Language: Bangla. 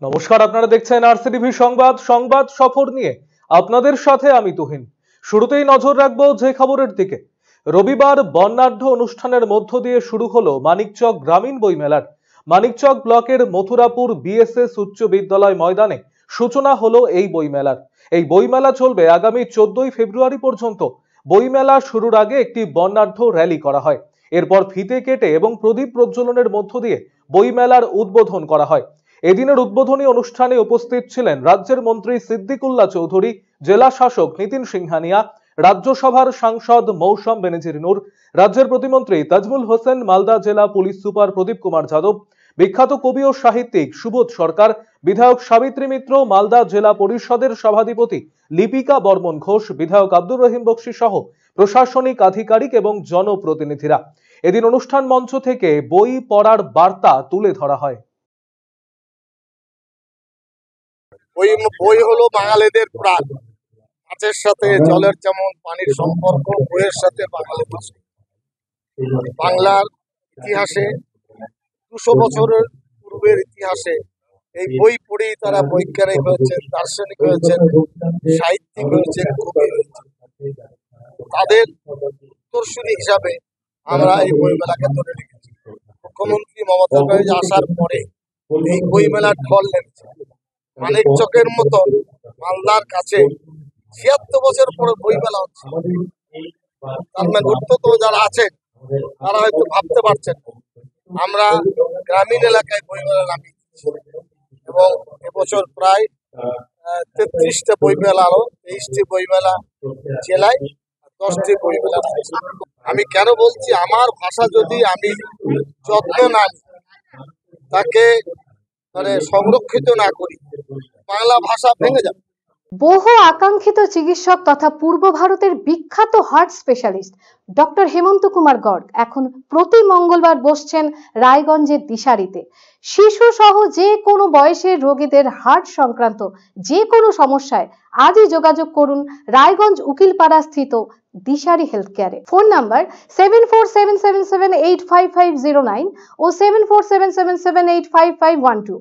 নমস্কার, আপনারা দেখছেন আরসিটিভি সংবাদ। সংবাদ সফর নিয়ে আপনাদের সাথে আমি তুহিন। শুরুতেই নজর রাখবো যে খবরের দিকে। রবিবার বর্ণাঢ্য অনুষ্ঠানের মধ্য দিয়ে শুরু হলো মানিকচক গ্রামীণ বইমেলার। মানিকচক ব্লকের মথুরাপুর বিএসএস উচ্চ বিদ্যালয় ময়দানে সূচনা হলো এই বইমেলার। এই বইমেলা চলবে আগামী 14ই ফেব্রুয়ারি পর্যন্ত। বইমেলা শুরুর আগে একটি বর্ণাঢ্য র্যালি করা হয়। এরপর ফিতে কেটে এবং প্রদীপ প্রজ্বলনের মধ্য দিয়ে বইমেলার উদ্বোধন করা হয়। এদিনের উদ্বোধনী অনুষ্ঠানে উপস্থিত ছিলেন রাজ্যের মন্ত্রী সিদ্দিকুল্লাহ চৌধুরী, জেলা শাসক নিতিন সিংহানিয়া, রাজ্যসভার সাংসদ মৌসম বেনজির নূর, রাজ্যের প্রতিমন্ত্রী তাজমুল হোসেন, মালদা জেলা পুলিশ সুপার প্রদীপ কুমার যাদব, বিখ্যাত কবি ও সাহিত্যিক সুবোধ সরকার, বিধায়ক সাবিত্রী মিত্র, মালদা জেলা পরিষদের সভাধিপতি লিপিকা বর্মন ঘোষ, বিধায়ক আব্দুর রহিম বক্সী সহ প্রশাসনিক আধিকারিক এবং জনপ্রতিনিধিরা। এদিন অনুষ্ঠান মঞ্চ থেকে বই পড়ার বার্তা তুলে ধরা হয়। বই হলো বাঙালিদের প্রাণ। মাছের সাথে জলের যেমন পানির সম্পর্ক, বইয়ের সাথে বাঙালি ভাষা। বাংলার ইতিহাসে 200 বছরের পূর্বের ইতিহাসে এই বই পড়েই তারা বৈজ্ঞানিক হয়েছেন, দার্শনিক হয়েছেন, সাহিত্যিক হয়েছেন, কবি হয়েছেন। তাদের উত্তরসূরি হিসাবে আমরা এই বই মেলাকে ধরে রেখেছি। মুখ্যমন্ত্রী মমতা ব্যানার্জি আসার পরে এই বই মেলার ঢল নেমেছে। মানিকচকের মতো মালদার কাছে 76 বছর পরে বই মেলা হচ্ছে। তার মানে গুরুত্ব যারা আছেন তারা হয়তো ভাবতে পারছেন আমরা গ্রামীণ এলাকায় বই মেলা নামিয়েছি এবং এবছর প্রায় 33টা বই মেলা, আরো 23টি বই মেলা জেলায়, 10টি বই মেলা। আমি কেন বলছি, আমার ভাষা যদি আমি যত্ন না নিই, তাকে সংরক্ষিত না করি, বাংলা ভাষা ভেঙে যাবে। বহু আকাঙ্ক্ষিত চিকিৎসক তথা পূর্ব ভারতের বিখ্যাত হার্ট স্পেশালিস্ট ডক্টর হেমন্ত কুমার গর্গ এখন প্রতি মঙ্গলবার বসছেন রায়গঞ্জের দিশারিতে। শিশু সহ যে কোনো বয়সের রোগীদের হার্ট সংক্রান্ত যে কোনো সমস্যায় আজই যোগাযোগ করুন রায়গঞ্জ উকিলপাড়া স্থিত দিশারি হেলথ কেয়ারে। ফোন নাম্বার 7477785509 ও 7477785512।